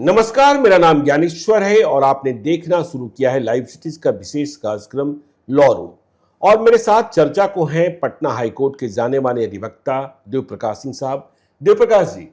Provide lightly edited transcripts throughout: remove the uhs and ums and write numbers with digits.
नमस्कार, मेरा नाम ज्ञानेश्वर है और आपने देखना शुरू किया है लाइव सिटीज का विशेष कार्यक्रम लॉ रूम। और मेरे साथ चर्चा को हैं पटना हाईकोर्ट के जाने माने अधिवक्ता देव प्रकाश सिंह साहब। देव प्रकाश जी,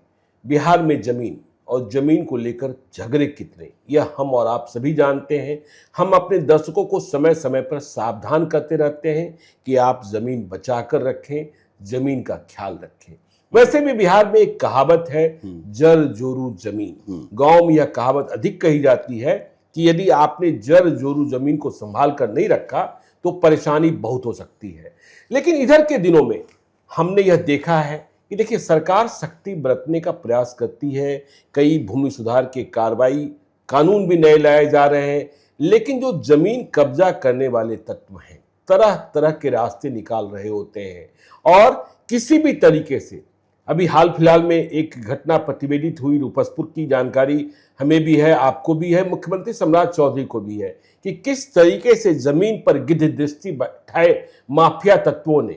बिहार में जमीन और जमीन को लेकर झगड़े कितने, यह हम और आप सभी जानते हैं। हम अपने दर्शकों को समय समय पर सावधान करते रहते हैं कि आप जमीन बचा कर रखें, जमीन का ख्याल रखें। वैसे भी बिहार में एक कहावत है, जर जोरू जमीन। गांव में यह कहावत अधिक कही जाती है कि यदि आपने जर जोरू जमीन को संभाल कर नहीं रखा तो परेशानी बहुत हो सकती है। लेकिन इधर के दिनों में हमने यह देखा है कि देखिए, सरकार सख्ती बरतने का प्रयास करती है। कई भूमि सुधार के कार्रवाई कानून भी नए लाए जा रहे हैं, लेकिन जो जमीन कब्जा करने वाले तत्व हैं तरह तरह के रास्ते निकाल रहे होते हैं और किसी भी तरीके से। अभी हाल फिलहाल में एक घटना प्रतिवेदित हुई रूपसपुर की, जानकारी हमें भी है, आपको भी है, मुख्यमंत्री सम्राट चौधरी को भी है, कि किस तरीके से जमीन पर गिद्ध दृष्टि बैठाए माफिया तत्वों ने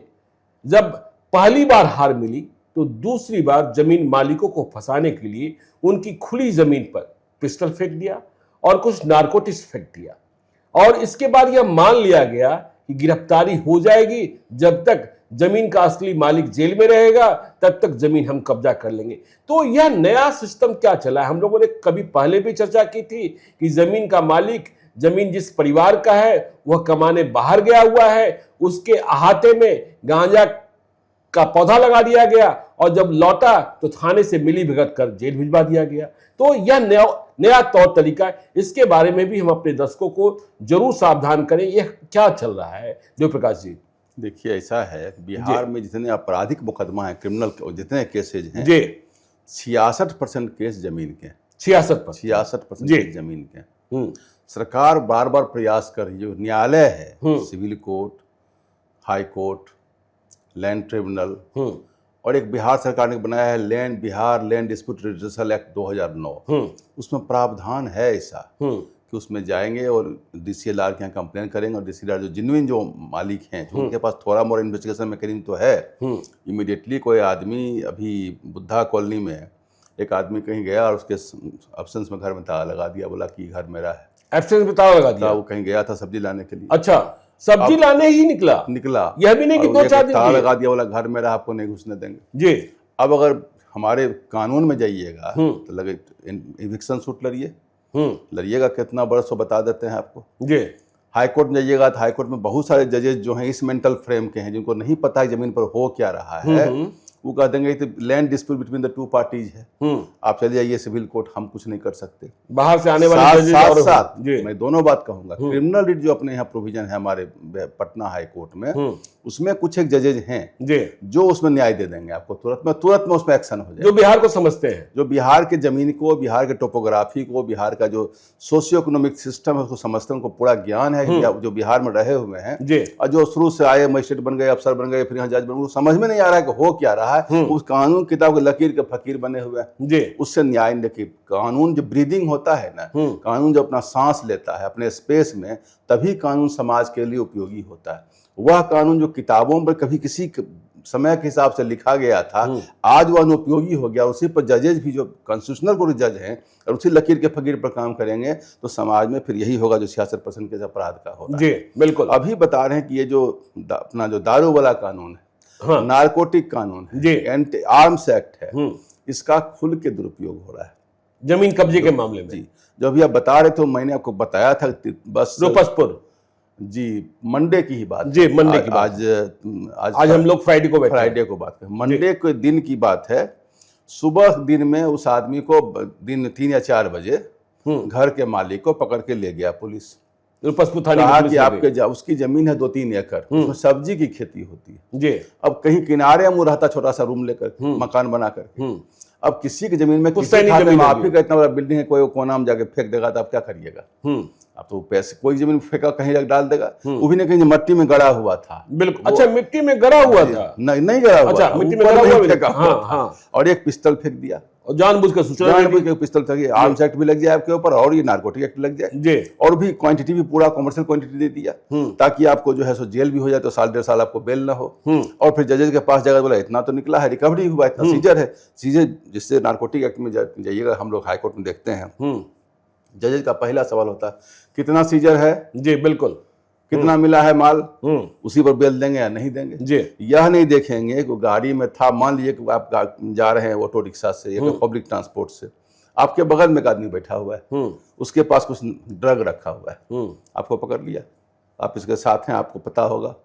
जब पहली बार हार मिली तो दूसरी बार जमीन मालिकों को फंसाने के लिए उनकी खुली जमीन पर पिस्टल फेंक दिया और कुछ नारकोटिक्स फेंक दिया। और इसके बाद यह मान लिया गया कि गिरफ्तारी हो जाएगी, जब तक जमीन का असली मालिक जेल में रहेगा तब तक जमीन हम कब्जा कर लेंगे। तो यह नया सिस्टम क्या चला है? हम लोगों ने कभी पहले भी चर्चा की थी कि जमीन का मालिक, जमीन जिस परिवार का है वह कमाने बाहर गया हुआ है, उसके अहाते में गांजा का पौधा लगा दिया गया और जब लौटा तो थाने से मिली भगत कर जेल भिजवा दिया गया। तो यह नया तौर तरीका है। इसके बारे में भी हम अपने दर्शकों को जरूर सावधान करें, यह क्या चल रहा है देव प्रकाश जी? देखिए, ऐसा है कि बिहार में जितने आपराधिक मुकदमा है, क्रिमिनल जितने केसेज हैं, 66% केस जमीन के, 66% केस जमीन के। सरकार बार बार प्रयास कर रही है, जो न्यायालय है, civil court, high court, land tribunal, और एक बिहार सरकार ने बनाया है Bihar land dispute redressal act 2009। उसमें प्रावधान है ऐसा कि उसमें जाएंगे और DCLR के यहाँ कंप्लेन करेंगे और DCLR जो जिन्विन जो मालिक हैं, जो उनके पास थोड़ा मोर इन्वेस्टिगेशन मैकेनिज्म तो है, इमीडिएटली कोई आदमी, अभी बुद्धा कॉलोनी में एक आदमी कहीं गया और उसके एब्सेंस में घर में ताला लगा दिया, बोला कि घर मेरा है। एब्सेंस में ताला लगा दिया? वो कहीं गया था सब्जी लाने के लिए। अच्छा, सब्जी लाने ही निकला? यह भी नहीं कि 2-4 दिन ताला लगा दिया, बोला घर मेरा, आपको नहीं घुसने देंगे जी। अब अगर हमारे कानून में जाइएगा तो लगे इविक्शन सूट लड़िएगा, कितना बरस तो बता देते हैं आपको जी। हाईकोर्ट में जाइएगा तो हाईकोर्ट में बहुत सारे जजेस जो हैं इस मेंटल फ्रेम के हैं, जिनको नहीं पता है जमीन पर हो क्या रहा है, वो कह देंगे तो land dispute between the two parties है, आप चले जाइए सिविल कोर्ट, हम कुछ नहीं कर सकते। बाहर से आने वाले साथ मैं दोनों बात कहूंगा। क्रिमिनल रिट जो अपने यहाँ प्रोविजन है हमारे पटना हाई कोर्ट में, उसमें कुछ एक जजेज हैं जो उसमें न्याय दे देंगे आपको, तुरंत में उसमें एक्शन हो जाए। जो बिहार को समझते हैं, जो बिहार के जमीन को, बिहार के टोपोग्राफी को, बिहार का जो सोशियो इकोनॉमिक सिस्टम है उसको समझते हैं, उनको पूरा ज्ञान है, जो बिहार में रहे हुए हैं और जो शुरू से आए, मजिस्ट्रेट बन गए, अफसर बन गए, फिर यहाँ जज बन गए, समझ में नहीं आ रहा है कि हो क्या रहा है। उस कानून किताब के लकीर के फकीर बने हुए हैं, उससे न्याय देखिए। कानून जो ब्रीदिंग होता है ना, कानून जो अपना सांस लेता है अपने स्पेस में, तभी कानून समाज के लिए उपयोगी होता है। वह कानून जो किताबों पर कभी किसी समय के हिसाब से लिखा गया था, आज वह अनुपयोगी हो गया। उसी पर जजेज भी जो कॉन्स्टिट्यूशनल कोर्ट जज हैं और उसी लकीर के फकीर पर काम करेंगे तो समाज में फिर यही होगा जो 66% के अपराध का होगा जी। बिल्कुल, अभी बता रहे हैं कि ये जो अपना जो दारू वाला कानून है, नारकोटिक कानून है, एंटी आर्म्स एक्ट है, इसका खुल के दुरुपयोग हो रहा है जमीन कब्जे के मामले में जी। जो अभी आप बता रहे थे, मैंने आपको बताया था, बस रूपसपुर जी, मंडे की ही बात जी, मंडे की बात। आज हम लोग फ्राइडे को बात करें। मंडे के दिन की बात है। सुबह दिन में उस आदमी को दिन 3 या 4 बजे घर के मालिक को पकड़ के ले गया पुलिस। रूपसपुर थाने कहा कि आपके उसकी जमीन है 2-3 एकड़, उसमें सब्जी की खेती होती है जी। अब कहीं किनारे मुँह रहता, छोटा सा रूम लेकर, मकान बना कर। अब किसी की जमीन में, किसी माफी का इतना बड़ा बिल्डिंग है, कोई कोना में जाके फेंक देगा तो आप क्या करिएगा? अब तो पैसे कोई जमीन फेंका कहीं रख डाल देगा, वो भी नहीं कहीं मट्टी में गड़ा हुआ था। बिल्कुल। अच्छा, मिट्टी में गड़ा हुआ था? नहीं गड़ा हुआ। अच्छा, मिट्टी में गड़ा हुआ फेंका हाँ, हुआ था। हाँ। और एक पिस्टल फेंक दिया, और जानबूझ के पिस्टल फेंक, आर्म्स एक्ट भी लग जाए आपके ऊपर और ये नारकोटिक एक्ट लग जाए जी। और भी क्वांटिटी भी पूरा कमर्शियल क्वांटिटी दे दिया, ताकि आपको जो है सो जेल भी हो जाए तो साल 1.5 साल आपको बेल ना हो। और फिर जजेज के पास जाकर बोला इतना तो निकला है, रिकवरी हुआ, इतना सीजर है, चीजें जिससे नारकोटिक एक्ट में जाइएगा, हम लोग हाईकोर्ट में देखते हैं, जजेज का पहला सवाल होता है कितना सीजर है जी, बिल्कुल, कितना मिला है माल, उसी पर बेल देंगे या नहीं देंगे जी। यह नहीं देखेंगे कि गाड़ी में था, मान लीजिए कि आप जा रहे हैं ऑटो रिक्शा से या पब्लिक ट्रांसपोर्ट से, आपके बगल में एक आदमी बैठा हुआ है, उसके पास कुछ ड्रग रखा हुआ है, आपको पकड़ लिया, आप इसके साथ हैं, आपको पता होगा।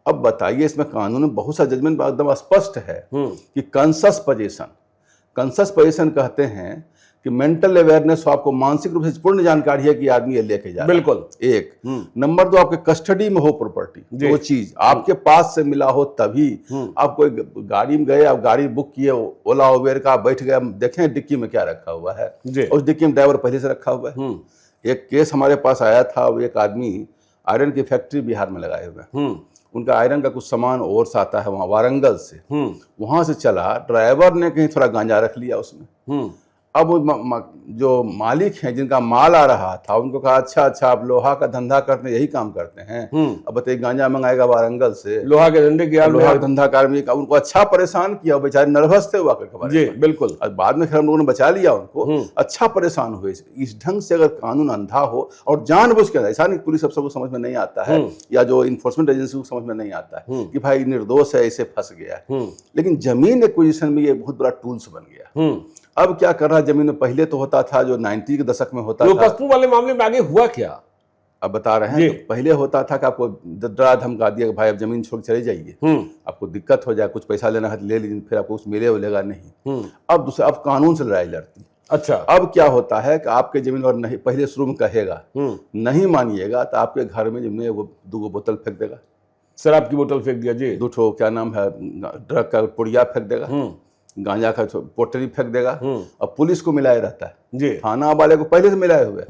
अब बताइए, इसमें कानून में बहुत सा जजमेंट एकदम स्पष्ट है कि कंसस पोजीशन कहते हैं कि मेंटल अवेयरनेस हो, आपको मानसिक रूप से पूर्ण जानकारी है कि आदमी ये लेके जा रहा है, बिल्कुल। एक नंबर 2, आपके कस्टडी में हो प्रॉपर्टी, वो चीज आपके पास से मिला हो, तभी आप कोई गाड़ी में गए, आप गाड़ी बुक किए ओला उबेर का, बैठ गए, देखें डिक्की में क्या रखा हुआ है, उस डिक्की में ड्राइवर पहले से रखा हुआ है। एक केस हमारे पास आया था, एक आदमी आयरन की फैक्ट्री बिहार में लगाए हुए हैं, उनका आयरन का कुछ सामान और आता है वहाँ वारंगल से, वहां से चला, ड्राइवर ने कहीं थोड़ा गांजा रख लिया उसमें। अब जो मालिक हैं जिनका माल आ रहा था, उनको कहा अच्छा आप लोहा का धंधा करते हैं, यही काम करते हैं, अब बताइए गांजा मंगाएगा वारंगल से, लोहा के धंधा कार्मिक, उनको अच्छा परेशान किया, बेचारे नर्वस थे हुआ जी, बिल्कुल। बाद में खैर हम लोगों ने बचा लिया उनको, अच्छा परेशान हुए। इस ढंग से अगर कानून अंधा हो और जानबूझ के, ऐसा नहीं पुलिस अफसर को समझ में नहीं आता है या जो इन्फोर्समेंट एजेंसी को समझ में नहीं आता है कि भाई निर्दोष है, इसे फंस गया है, लेकिन जमीन एक्विजिशन में ये बहुत बड़ा टूल्स बन गया। अब क्या कर रहा है जमीन में, पहले तो होता था जो 90 के दशक में होता था, पशु वाले मामले में आगे हुआ क्या, अब बता रहे हैं, तो पहले होता था कि आपको डरा धमका दिया कि भाई अब जमीन छोड़ चले जाइए, आपको दिक्कत हो जाए, कुछ पैसा लेना है ले लीजिए, फिर आपको कुछ मिलेगा नहीं। अब कानून से लड़ाई लड़ती। अच्छा, अब क्या होता है कि आपके जमीन और नहीं, पहले शुरू में कहेगा, नहीं मानिएगा तो आपके घर में जमीन वो 2 बोतल फेंक देगा, शराब की बोतल फेंक दिया जी, 2 क्या नाम है ड्रग का पुड़िया फेंक देगा, गांजा का पोटरी फेंक देगा, और पुलिस को मिलाए रहता है जी, थाना वाले को पहले से मिलाए हुए,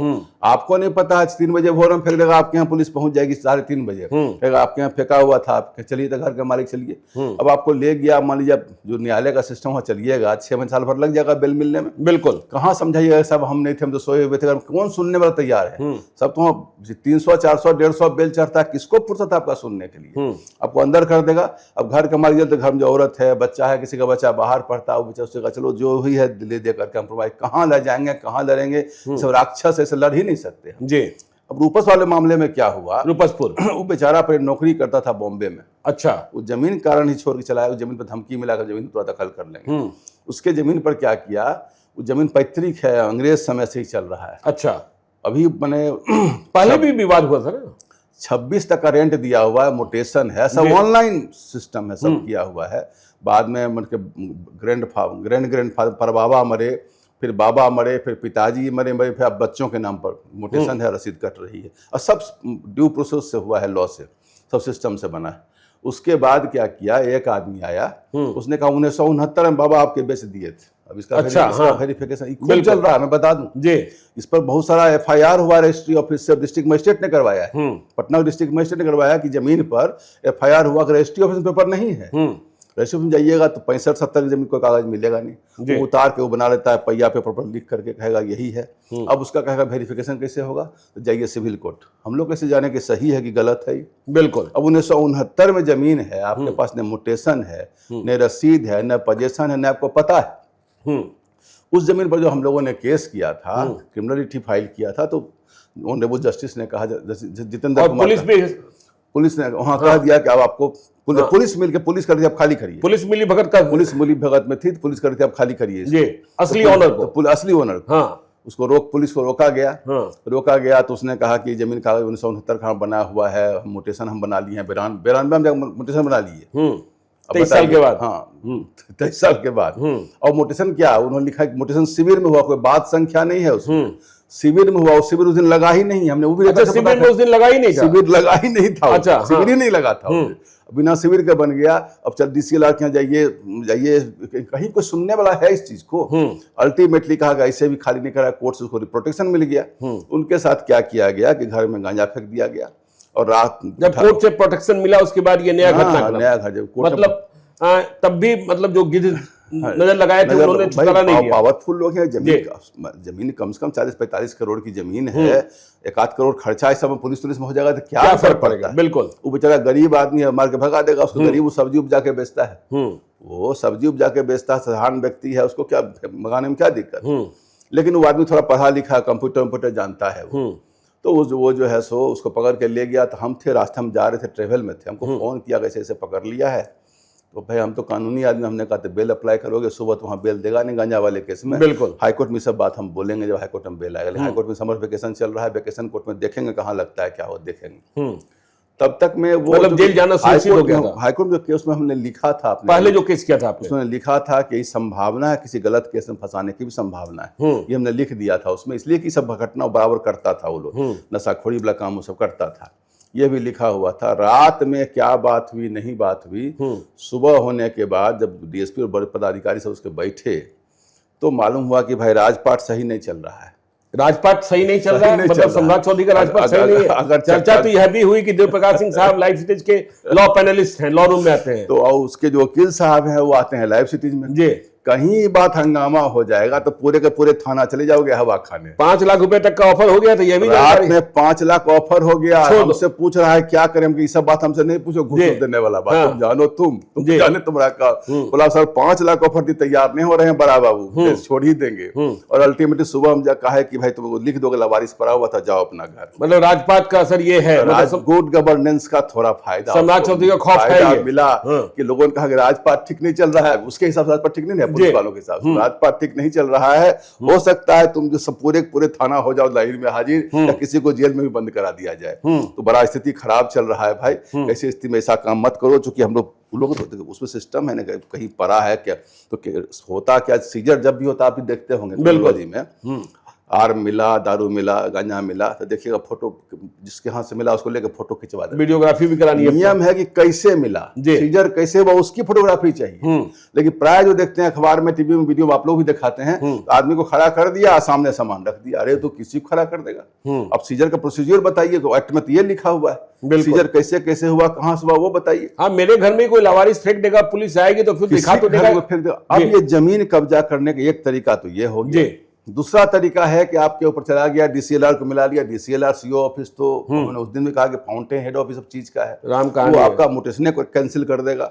आपको नहीं पता है, 3 बजे भोर में फेंक देगा, आपके यहाँ पुलिस पहुंच जाएगी 3:30 बजे, आपके यहाँ फेंका हुआ था, आप चलिए तो घर के मालिक चलिए, अब आपको ले गया, मान लीजिए जो न्यायालय का सिस्टम है चलिएगा, 6 महीने साल भर लग जाएगा बेल मिलने में, बिल्कुल। कहाँ समझाइएगा, सब हम नहीं थे, हम तो सोए हुए थे, कौन सुनने वाला तैयार है, सब तो 300 400 150 बेल चढ़ता है, किसको फुर्सत है आपका सुनने के लिए, आपको अंदर कर देगा। अब घर के मालिक तो घर में जो औरत है, बच्चा है, किसी का बच्चा बाहर पढ़ता है, उससे कहा चलो जो ही है ले दे करके हम प्रोवाइड, कहाँ ले जाएंगे, कहाँ लड़ेंगे, सब राक्षस ऐसे लड़ ही नहीं सकते जी। अब रूपस वाले मामले में क्या हुआ, रूपसपुर वो बेचारा पर नौकरी करता था बॉम्बे में, अच्छा, वो जमीन कारण ही छोड़ के चला है, जमीन पर धमकी मिलाकर जमीन पूरा दखल कर लेंगे, उसके जमीन पर क्या किया, वो जमीन पैतृक है, अंग्रेज समय से ही चल रहा है, अच्छा, अभी मैंने पहले भी विवाद हुआ था ना, 26 तक का रेंट दिया हुआ है, मोटेशन है, सब ऑनलाइन सिस्टम है, सब किया हुआ है। बाद में ग्रैंड बाबा मरे, फिर बाबा मरे, फिर पिताजी मरे, फिर अब बच्चों के नाम पर मोटेशन है, रसीद कट रही है, और सब ड्यू प्रोसेस से हुआ है, लॉ से, सब सिस्टम से बना है। उसके बाद क्या किया, एक आदमी आया, उसने कहा 1969 में बाबा आपके बेच दिए थे, अब इसका वेरिफिकेशन खूब चल रहा है, मैं बता दूं जी, इस पर बहुत सारा FIR हुआ, रजिस्ट्री ऑफिस से डिस्ट्रिक्ट मजिस्ट्रेट ने करवाया है, पटना डिस्ट्रिक्ट मजिस्ट्रेट ने करवाया कि जमीन पर FIR हुआ, रजिस्ट्री ऑफिस पेपर नहीं है, रजिस्ट्री में जाइएगा तो 65-70 जमीन कोई कागज मिलेगा नहीं, वो उतार के वो बना लेता है, पहिया पेपर पर लिख करके कहेगा यही है। अब उसका कहेगा वेरिफिकेशन कैसे होगा, तो जाइए सिविल कोर्ट, हम लोग कैसे जाने कि सही है कि गलत है, बिल्कुल। अब 1969 में जमीन है, आपके पास न मोटेशन है, न रसीद है, न पोजेशन है, न आपको पता है। उस जमीन पर जो हम लोगों ने केस किया था, क्रिमिनलिटी फाइल किया था, तो ऑनरेबल जस्टिस ने कहा, जितेंद्र कुमार, पुलिस ने वहां कह दिया कि अब आपको पुलिस मिल के पुलिस कर दी, आप खाली करिए, पुलिस मिली भगत में थी, पुलिस कर दी, आप खाली करिए जी, असली ओनर को, असली ओनर, हाँ, उसको पुलिस को रोका गया, रोका गया तो उसने कहा कि जमीन कागज 1969 का बना हुआ है, मोटेशन हम बना लिए हैं, 92 में मोटेशन बना लिए, 23 साल के बाद, हाँ 23 साल के बाद। और मोटेशन क्या, उन्होंने लिखा कि मोटेशन शिविर में हुआ, कोई बात संख्या नहीं है उसमें, शिविर में हुआ, शिविर उस दिन लगा ही नहीं, हमने वो भी अच्छा, शिविर में उस दिन लगा ही नहीं था, शिविर लगा ही नहीं था। अच्छा, शिविर ही नहीं लगा था, बिना शिविर के बन गया। अब चल DCLR के यहाँ जाइए, कहीं कोई सुनने वाला है इस चीज को? अल्टीमेटली कहा गया ऐसे भी खाली नहीं करा, कोर्ट से उसको प्रोटेक्शन मिल गया। उनके साथ क्या किया गया कि घर में गांजा फेंक दिया गया, और रात जब कोर्ट से प्रोटेक्शन मिला उसके बाद ये नया घटनाक्रम, नया घर मतलब तब भी मतलब जो गिद्ध नजर लगाए थे उन्होंने छुटकारा नहीं दिया। पावरफुल लोग हैं, जमीन कम से कम 40-45 करोड़ की जमीन है, 1-8 करोड़ खर्चा इस समय पुलिस में हो जाएगा तो क्या फर्क पड़ेगा? बिल्कुल, वो बेचारा गरीब आदमी है, मार के भगा देगा उसको। गरीब वो सब्जी उपजा के बेचता है, वो सब्जी उपजा के बेचता है, साधारण व्यक्ति है, उसको क्या मंगाने में क्या दिक्कत? लेकिन वो आदमी थोड़ा पढ़ा लिखा, कंप्यूटर जानता है, तो वो जो है सो उसको पकड़ के ले गया। तो हम थे रास्ते में जा रहे थे, ट्रेवल में थे, हमको फोन किया कैसे ऐसे पकड़ लिया है। तो भाई हम तो कानूनी आदमी, हमने कहा तो बेल अप्लाई करोगे, सुबह तो वहाँ बेल देगा नहीं गांजा वाले केस में। बिल्कुल, हाईकोर्ट में सब बात हम बोलेंगे जब हाईकोर्ट में बेल आएगा। हाईकोर्ट में समर वेकेशन चल रहा है, वेकेशन कोर्ट में देखेंगे कहाँ लगता है, क्या हो देखेंगे। तब तक में वो मतलब जेल जाना सुनिश्चित हो गया था। हाईकोर्ट जो केस में हमने लिखा था, पहले जो केस किया था आपने, उसमें लिखा था कि संभावना है किसी गलत केस में फंसाने की भी संभावना है, ये हमने लिख दिया था उसमें, इसलिए कि सब घटना बराबर करता था वो लोग, नशाखोरी वाला काम वो सब करता था, ये भी लिखा हुआ था। रात में क्या बात हुई नहीं बात हुई, सुबह होने के बाद जब DSP और बड़े पदाधिकारी सब उसके बैठे तो मालूम हुआ कि भाई राजपाट सही नहीं चल रहा है। राजपाट सही नहीं चल रहा है, मतलब सम्राट चौधरी का राजपाट सही नहीं है। अगर चर्चा तो यह भी हुई कि देव प्रकाश सिंह साहब लाइव सिटीज के लॉ पैनलिस्ट हैं, लॉ रूम में आते हैं, तो उसके जो वकील साहब हैं वो आते हैं लाइव सिटीज में जी। कहीं बात हंगामा हो जाएगा तो पूरे के पूरे थाना चले जाओगे हवा खाने। 5 लाख रुपए तक का ऑफर हो गया था, ये भी रात में 5 लाख ऑफर हो गया। हमसे पूछ रहा है क्या करें, ये सब बात हमसे नहीं पूछो, घूस देने वाला बात। हाँ। तुम जानो, तुम जाने तुम्हारा का बोला सर 5 लाख ऑफर दी, तैयार नहीं हो रहे हैं बड़ा बाबू, छोड़ ही देंगे। और अल्टीमेटली सुबह हम कहा कि भाई तुम लिख दोगे, लवारिस पड़ा हुआ था, जाओ अपना घर। मतलब राजपाट का असर ये है, गुड गवर्नेंस का थोड़ा फायदा, सम्राट चौधरी का खौफ है मिला कि लोगों ने कहा कि राजपाट ठीक नहीं चल रहा है, उसके हिसाब से राजपाट ठीक नहीं है, पुलिस वालों के हिसाब से राजपाट ठीक नहीं चल रहा है। हो सकता है तुम जो सब पूरे थाना हो जाओ लाइन में हाजिर, या किसी को जेल में भी बंद करा दिया जाए। तो बड़ा स्थिति खराब चल रहा है भाई, ऐसी स्थिति में ऐसा काम मत करो। चूंकि हम लोग उसमें सिस्टम है ना, कहीं पड़ा है क्या तो होता क्या, सीजर जब भी होता आप भी देखते होंगे बिल्कुल में, आर्म मिला, दारू मिला, गांजा मिला, तो देखिएगा फोटो जिसके हाथ से मिला उसको लेकर फोटो खिंचवा दे, वीडियोग्राफी भी करानी है। नियम है कि कैसे मिला, सीजर कैसे हुआ, उसकी फोटोग्राफी चाहिए। लेकिन प्राय जो देखते हैं अखबार में, टीवी में, वीडियो में आप लोग भी दिखाते हैं, तो आदमी को खड़ा कर दिया, सामने सामान रख दिया, अरे तो किसी को खड़ा कर देगा। अब सीजर का प्रोसीजर बताइए, तो एक्ट में तो ये लिखा हुआ है, सीजर कैसे कैसे हुआ, कहाँ से हुआ वो बताइए। हाँ, मेरे घर में कोई लावारिस फेंक देगा, पुलिस आएगी तो फिर दिखा तो देगा। अब ये जमीन कब्जा करने का एक तरीका तो ये हो गया। दूसरा तरीका है कि आपके ऊपर चला गया, DCLR को मिला लिया, DCLR CO ऑफिस, तो उन्होंने उस दिन में कहा कि फाउंटेन हेड ऑफिस सब चीज का है, वो आपका मोटेशन को कैंसिल कर देगा,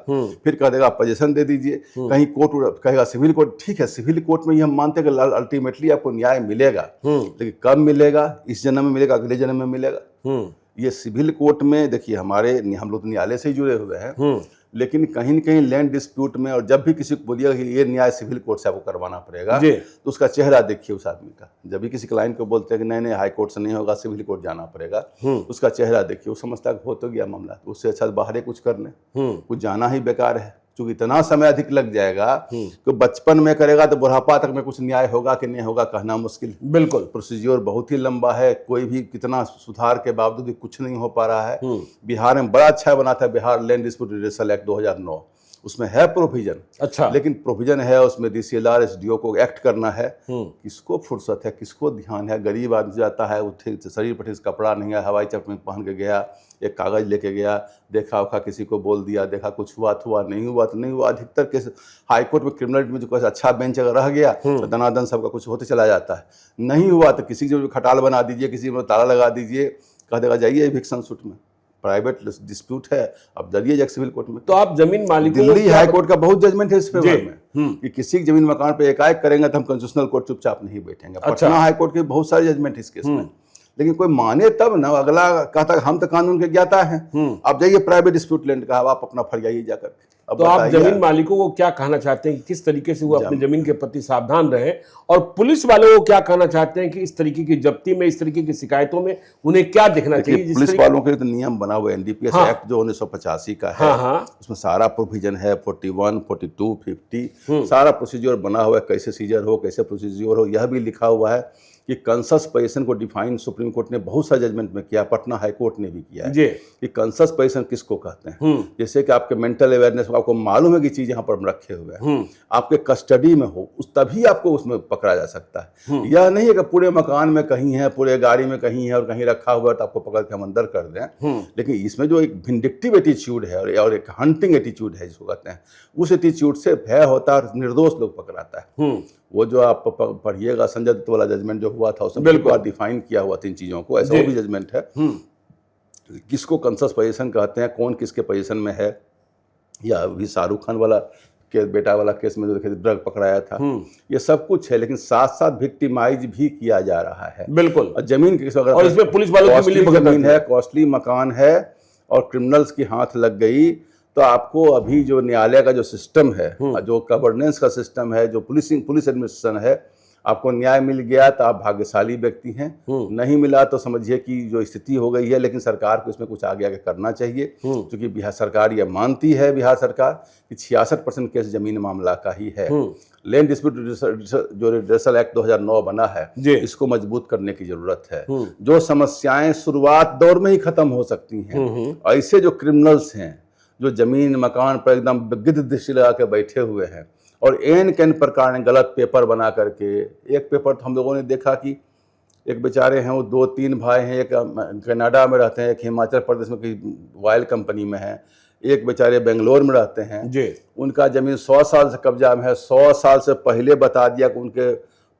फिर कह देगा पोजीशन दे दीजिए। कहीं कोर्ट कहेगा सिविल कोर्ट, ठीक है सिविल कोर्ट में ये हम मानते हैं कि अल्टीमेटली आपको न्याय मिलेगा, लेकिन कब मिलेगा, इस जन्म में मिलेगा, अगले जन्म में मिलेगा। ये सिविल कोर्ट में देखिए हम लोग न्यायालय से ही जुड़े हुए हैं, लेकिन कहीं न कहीं लैंड डिस्प्यूट में, और जब भी किसी को बोलिएगा कि ये न्याय सिविल कोर्ट से आपको करवाना पड़ेगा, तो उसका चेहरा देखिए उस आदमी का। जब भी किसी क्लाइंट को बोलते हैं कि नहीं हाई कोर्ट से नहीं होगा, सिविल कोर्ट जाना पड़ेगा, उसका चेहरा देखिए, वो समझता है हो तो गया मामला, तो उससे अच्छा बाहर ही कुछ करने, कुछ जाना ही बेकार है। क्योंकि इतना समय अधिक लग जाएगा कि बचपन में करेगा तो बुढ़ापा तक में कुछ न्याय होगा कि नहीं होगा कहना मुश्किल। बिल्कुल, प्रोसीजर बहुत ही लंबा है, कोई भी कितना सुधार के बावजूद भी कुछ नहीं हो पा रहा है। बिहार में बड़ा अच्छा बना था बिहार लैंड डिस्प्यूट रिड्यूसल एक्ट 2009, उसमें है प्रोविजन, अच्छा, लेकिन प्रोविजन है उसमें DCLR SDO को एक्ट करना है। किसको फुर्सत है, किसको ध्यान है? गरीब आदमी जाता है, उठे शरीर पर कपड़ा नहीं है, हवाई चप्पल पहन के गया, एक कागज लेके गया, देखा उखा किसी को बोल दिया, देखा कुछ हुआ तो हुआ, नहीं हुआ तो नहीं हुआ। अधिकतर केस हाईकोर्ट में क्रिमिनल में जो कोई अच्छा बेंच अगर रह गया तो दनादन सबका कुछ होते चला जाता है। नहीं हुआ तो किसी को खटाल बना दीजिए, किसी में ताला लगा दीजिए, कह देगा जाइए इविक्शन सूट में, प्राइवेट डिस्प्यूट है, अब दरिए जाके सिविल कोर्ट में। तो आप जमीन मालिकों, दिल्ली हाई कोर्ट का बहुत जजमेंट है इस पे में कि किसी की जमीन मकान पे एकाएक करेंगे तो हम कॉन्स्टिट्यूशनल कोर्ट चुपचाप नहीं बैठेंगे। पटना हाई कोर्ट के बहुत सारे जजमेंट है इस केस में, लेकिन कोई माने तब ना। अगला कहता हम तो कानून के ज्ञाता हैं, अब जाइए प्राइवेट डिस्प्यूट लैंड का, आप अपना फरियाइए जाकर। तो आप जमीन मालिकों को क्या कहना चाहते हैं कि किस तरीके से वो अपनी जमीन के प्रति सावधान रहे, और पुलिस वालों को क्या कहना चाहते हैं कि इस तरीके की जब्ती में, इस तरीके की शिकायतों में उन्हें क्या देखना चाहिए? पुलिस वालों के लिए तो नियम बना हुआ है, NDPS एक्ट जो 1985 का है, उसमें सारा प्रोविजन है, 41, 42, 50 सारा प्रोसीजर बना हुआ है, कैसे सीजर हो, कैसे प्रोसीजर हो, यह भी लिखा हुआ है कि कंसस पोजीशन को डिफाइन सुप्रीम कोर्ट ने बहुत सारे जजमेंट में किया, पटना हाई कोर्ट ने भी किया है कि कंसस पोजीशन किसको कहते हैं। जैसे कि आपके मेंटल अवेयरनेस, आपको मालूम है कि चीज यहाँ पर हम रखे हुए हैं, आपके कस्टडी में हो, उस तभी आपको उसमें पकड़ा जा सकता है। यह नहीं है कि पूरे मकान में कहीं है, पूरे गाड़ी में कहीं है और कहीं रखा हुआ है तो आपको पकड़ के हम अंदर कर दें। लेकिन इसमें जो एक विंडिक्टिव एटीट्यूड है और एक हंटिंग एटीट्यूड है जिसको कहते हैं, उस एटीट्यूड से भय होता है और निर्दोष लोग पकड़ाता है। वो जो आप पढ़िएगा संजय दत्त वाला जजमेंट जो हुआ था उसमें बिल्कुल डिफाइन किया हुआ 3 चीजों को। ऐसा वो भी जजमेंट है, किसको कंसस पोजीशन कहते हैं, कौन किसके पोजीशन में है। या अभी शाहरुख खान वाला के बेटा वाला केस में जो देखिए ड्रग पकड़ाया था, ये सब कुछ है, लेकिन साथ साथ विक्टिमाइज भी किया जा रहा है। बिल्कुल। और जमीन के केस और इसमें पुलिस वालों की मिली जमीन है, कॉस्टली मकान है और क्रिमिनल्स की हाथ लग गई, तो आपको अभी जो न्यायालय का जो सिस्टम है, जो गवर्नेंस का सिस्टम है, जो पुलिस एडमिनिस्ट्रेशन है, आपको न्याय मिल गया तो आप भाग्यशाली व्यक्ति हैं, नहीं मिला तो समझिए कि जो स्थिति हो गई है। लेकिन सरकार को इसमें कुछ आगे करना चाहिए, क्योंकि बिहार सरकार यह मानती है, बिहार सरकार, कि 66% केस जमीन मामला का ही है। लैंड डिस्प्यूट जो रिड्रेसल एक्ट 2009 बना है, इसको मजबूत करने की जरूरत है। जो समस्याएं शुरुआत दौर में ही खत्म हो सकती हैं, ऐसे जो क्रिमिनल्स हैं जो जमीन मकान पर एकदम गिद्ध दृष्टि लगा के बैठे हुए हैं और एन कैन प्रकार ने गलत पेपर बना करके, एक पेपर तो हम लोगों ने देखा कि एक बेचारे हैं, वो 2-3 भाई हैं, एक कनाडा में रहते हैं, एक हिमाचल प्रदेश में कोई ऑयल कंपनी में है, एक बेचारे बेंगलोर में रहते हैं। उनका जमीन 100 साल से कब्जा में है। 100 साल से पहले बता दिया कि उनके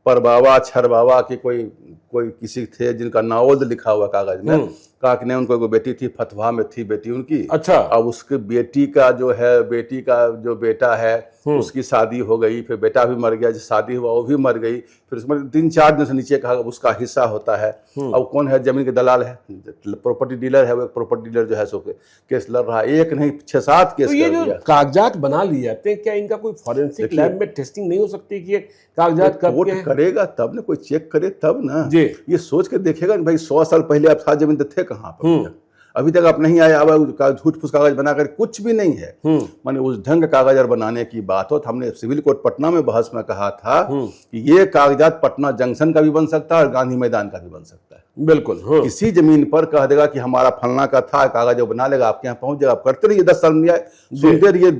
परबावा छरबावा की कोई किसी थे जिनका नावल लिखा हुआ कागज में, कहा कि नहीं उनको कोई बेटी थी, फतवा में थी बेटी उनकी। अच्छा। अब उसके बेटी का जो बेटा है उसकी शादी हो गई, फिर बेटा भी मर गया, जो शादी हुआ वो भी मर गई, फिर उसमें 3-4 दिन से नीचे कहा उसका हिस्सा होता है। अब कौन है जमीन के दलाल है, प्रॉपर्टी डीलर है, वो प्रॉपर्टी डीलर जो है सो केस लड़ रहा है, एक नहीं 6-7 केस। तो ये जो कागजात बना लिए जाते हैं, क्या इनका कोई फॉरेंसिक लैब में टेस्टिंग नहीं हो सकती कि ये कागजात कब के हैं? करेगा तब ना, कोई चेक करे तब ना। ये सोच के देखेगा भाई 100 साल पहले आप साथ जमीन थे कहाँ पर, अभी तक आप नहीं आए, अब झूठ फूस कागज बनाकर कुछ भी नहीं है। माने उस ढंग कागज और बनाने की बात हो, तो हमने सिविल कोर्ट पटना में बहस में कहा था कि ये कागजात पटना जंक्शन का भी बन सकता है और गांधी मैदान का भी बन सकता है। बिल्कुल। किसी जमीन पर कह देगा कि हमारा फलना का था, कागज बना लेगा, आपके यहाँ पहुंच जाएगा, आप करते रहिए, 10 साल न्याय सुनते रहिए,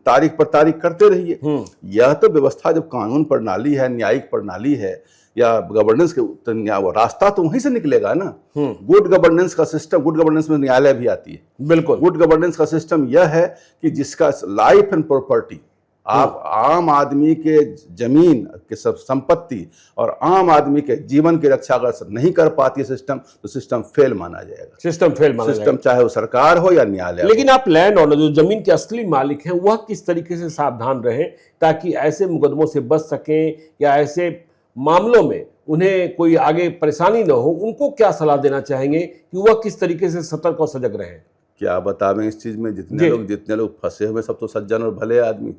तारीख पर तारीख करते रहिए। यह तो व्यवस्था जब कानून प्रणाली है, न्यायिक प्रणाली है या गवर्नेंस के रास्ता तो वहीं से निकलेगा ना। गुड गवर्नेंस का सिस्टम, गुड गवर्नेंस में न्यायालय भी आती है। बिल्कुल। गुड गवर्नेंस का सिस्टम यह है कि जिसका लाइफ एंड प्रॉपर्टी, आप आम आदमी के जमीन के सब संपत्ति और आम आदमी के जीवन की रक्षा अगर नहीं कर पाती है सिस्टम, तो सिस्टम फेल माना जाएगा। सिस्टम चाहे वो सरकार हो या न्यायालय। लेकिन आप लैंड ओनर, जो जमीन के असली मालिक हैं, वह किस तरीके से सावधान रहे ताकि ऐसे मुकदमों से बच सकें या ऐसे मामलों में उन्हें कोई आगे परेशानी न हो, उनको क्या सलाह देना चाहेंगे कि वह किस तरीके से सतर्क और सजग रहें? क्या बतावें इस चीज में, जितने लोग फंसे हुए सब तो सज्जन और भले आदमी।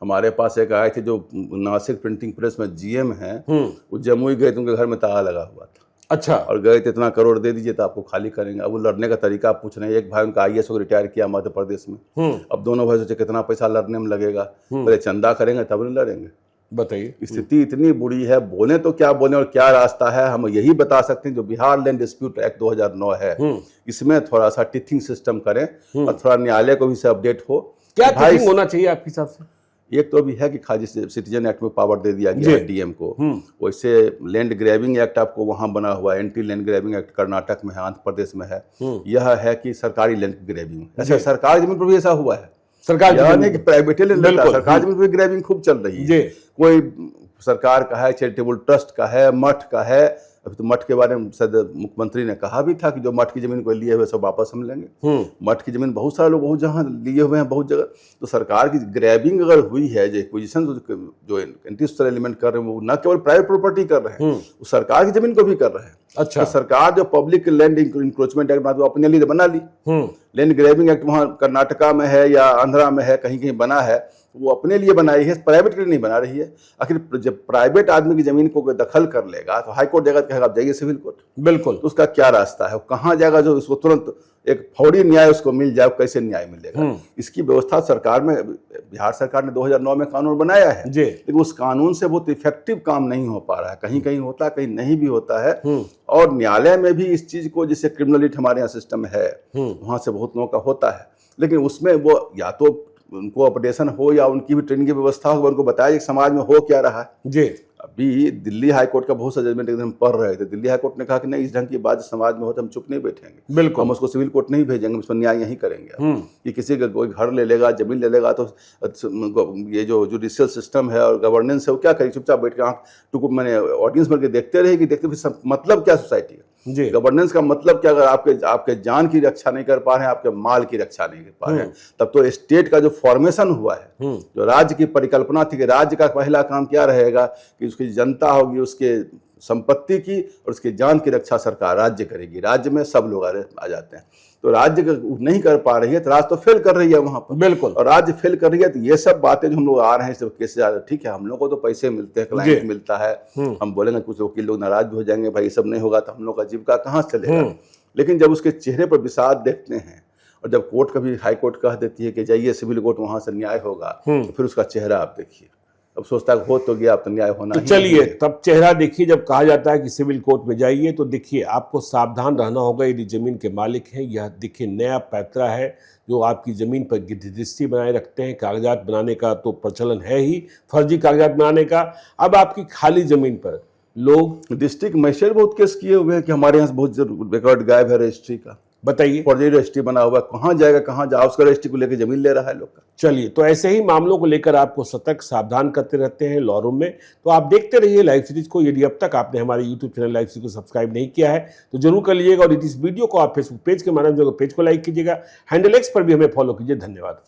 हमारे पास एक आए थे जो नासिक प्रिंटिंग प्रेस में जीएम हैं, वो जमुई गए तो उनके घर में ताला लगा हुआ था। अच्छा। और गए तो इतना करोड़ दे दीजिए तो आपको खाली करेंगे। अब वो लड़ने का तरीका पूछ रहे हैं। एक भाई उनका IAS को रिटायर किया मध्य प्रदेश में। अब दोनों भाई सोचे कितना पैसा लड़ने में लगेगा, पहले चंदा करेंगे तब नहीं लड़ेंगे। बताइए, स्थिति इतनी बुरी है, बोले तो क्या बोले और क्या रास्ता है। हम यही बता सकते हैं जो बिहार लैंड डिस्प्यूट एक्ट 2009 है, इसमें थोड़ा सा टिथिंग सिस्टम करें और थोड़ा न्यायालय को भी से अपडेट हो। क्या टिथिंग होना चाहिए आपके हिसाब से? एक तो भी है कि खाली सिटीजन एक्ट में पावर दे दिया गया है DM को, वैसे लैंड ग्रैबिंग एक्ट आपको वहां बना हुआ है, anti land grabbing act Karnataka में है, आंध्र प्रदेश में है। यह है कि सरकारी लैंड ग्रैबिंग, अच्छा सरकारी जमीन पर भी ऐसा हुआ है, सरकार नहीं कि प्राइवेट सरकार जमीन पर ग्रैबिंग खूब चल रही है। कोई सरकार का है, चैरिटेबल ट्रस्ट का है, मठ का है। अभी तो मठ के बारे में शायद मुख्यमंत्री ने कहा भी था कि जो मठ की जमीन को लिए हुए सब वापस हम लेंगे। मठ की जमीन बहुत सारे लोग बहुत जहाँ लिए हुए हैं, बहुत जगह। तो सरकार की ग्रैबिंग अगर हुई है, जो एक्विजिशन जो इंटरेस्टल एलिमेंट कर रहे हैं, वो न केवल प्राइवेट प्रॉपर्टी कर रहे हैं, वो सरकार की जमीन को भी कर रहे हैं। अच्छा। तो सरकार जो पब्लिक लैंड इंक्रोचमेंट एक्ट अपने लिए बना ली, लैंड ग्रैबिंग एक्ट वहाँ कर्नाटका में है या आंध्रा में है, कहीं कहीं बना है, वो अपने लिए बनाई है, प्राइवेट के लिए नहीं बना रही है। आखिर जब प्राइवेट आदमी की जमीन को दखल कर लेगा तो हाई कोर्ट जाएगा तो कहेगा आप जाइए सिविल कोर्ट। बिल्कुल। तो उसका क्या रास्ता है, कहाँ जाएगा जो उसको तुरंत एक फौरी न्याय उसको मिल जाए, कैसे न्याय मिलेगा? इसकी व्यवस्था सरकार में, बिहार सरकार ने 2009 में कानून बनाया है, लेकिन उस कानून से बहुत इफेक्टिव काम नहीं हो पा रहा है। कहीं कहीं होता है, कहीं नहीं भी होता है। और न्यायालय में भी इस चीज को, जैसे क्रिमिनलिटी हमारे यहाँ सिस्टम है, वहां से बहुत लोगों का होता है, लेकिन उसमें वो या तो उनको ऑपरेशन हो या उनकी भी ट्रेनिंग की व्यवस्था हो, उनको बताया कि समाज में हो क्या रहा है जी। अभी दिल्ली हाई कोर्ट का बहुत सा जजमेंट एकदम पढ़ रहे थे, दिल्ली हाई कोर्ट ने कहा कि नहीं, इस ढंग की बात समाज में हो तो हम चुप नहीं बैठेंगे, बिल्कुल, हम उसको सिविल कोर्ट नहीं भेजेंगे, उस पर न्याय यहीं करेंगे। कि किसी का कोई घर ले लेगा, जमीन ले लेगा, तो ये जो जुडिशियल सिस्टम है और गवर्नेंस है वो क्या करेगी, चुपचाप बैठ के आँख टुक मैंने ऑडियंस बन के देखते रहेगी, देखते फिर मतलब क्या सोसाइटी है जी। गवर्नेंस का मतलब क्या, अगर आपके जान की रक्षा नहीं कर पा रहे हैं, आपके माल की रक्षा नहीं कर पा रहे हैं, तब तो स्टेट का जो फॉर्मेशन हुआ है, जो राज्य की परिकल्पना थी कि राज्य का पहला काम क्या रहेगा कि उसकी जनता होगी, उसके संपत्ति की और उसकी जान की रक्षा सरकार राज्य करेगी, राज्य में सब लोग आ जाते हैं। तो राज्य नहीं कर पा रही है तो राज्य तो फेल कर रही है वहां पर, बिल्कुल, और राज्य फेल कर रही है। तो ये सब बातें जो हम लोग आ रहे हैं, सब कैसे आ रहे हैं, ठीक है, हम लोग को तो पैसे मिलते हैं, क्लाइंट मिलता है, हम बोलेंगे, कुछ वकील लोग नाराज भी हो जाएंगे, भाई ये सब नहीं होगा तो हम लोग का जीविका कहाँ से चलेगा। लेकिन जब उसके चेहरे पर विषाद देखते हैं और जब कोर्ट कभी हाई कोर्ट कह देती है कि जाइए सिविल कोर्ट, वहां से न्याय होगा, तो फिर उसका चेहरा आप देखिए, अब सोचता है हो तो गया, अब तो न्याय होना। तो चलिए तब चेहरा देखिए, जब कहा जाता है कि सिविल कोर्ट में जाइए तो देखिए आपको सावधान रहना होगा। यदि जमीन के मालिक हैं, यह देखिए नया पैतरा है जो आपकी जमीन पर गिरदृष्टि बनाए रखते हैं। कागजात बनाने का तो प्रचलन है ही, फर्जी कागजात बनाने का। अब आपकी खाली जमीन पर लोग, डिस्ट्रिक्ट मजिस्ट्रेट बहुत केस किए हुए हैं कि हमारे यहाँ बहुत रिकॉर्ड गायब है रजिस्ट्री का, बताइए, फर्जी रजिस्ट्री बना हुआ, कहाँ जाएगा, कहाँ जाओ, उसका रजिस्ट्री को लेकर जमीन ले रहा है लोग का। चलिए, तो ऐसे ही मामलों को लेकर आपको सतर्क सावधान करते रहते हैं लॉ रूम में। तो आप देखते रहिए लाइव सीरीज को। यदि अब तक आपने हमारे यूट्यूब चैनल लाइव सीरीज को सब्सक्राइब नहीं किया है तो जरूर कर लीजिएगा, और इस वीडियो को आप फेसबुक पेज के माध्यम से पेज को लाइक कीजिएगा, हैंडल एक्स पर भी हमें फॉलो कीजिए। धन्यवाद।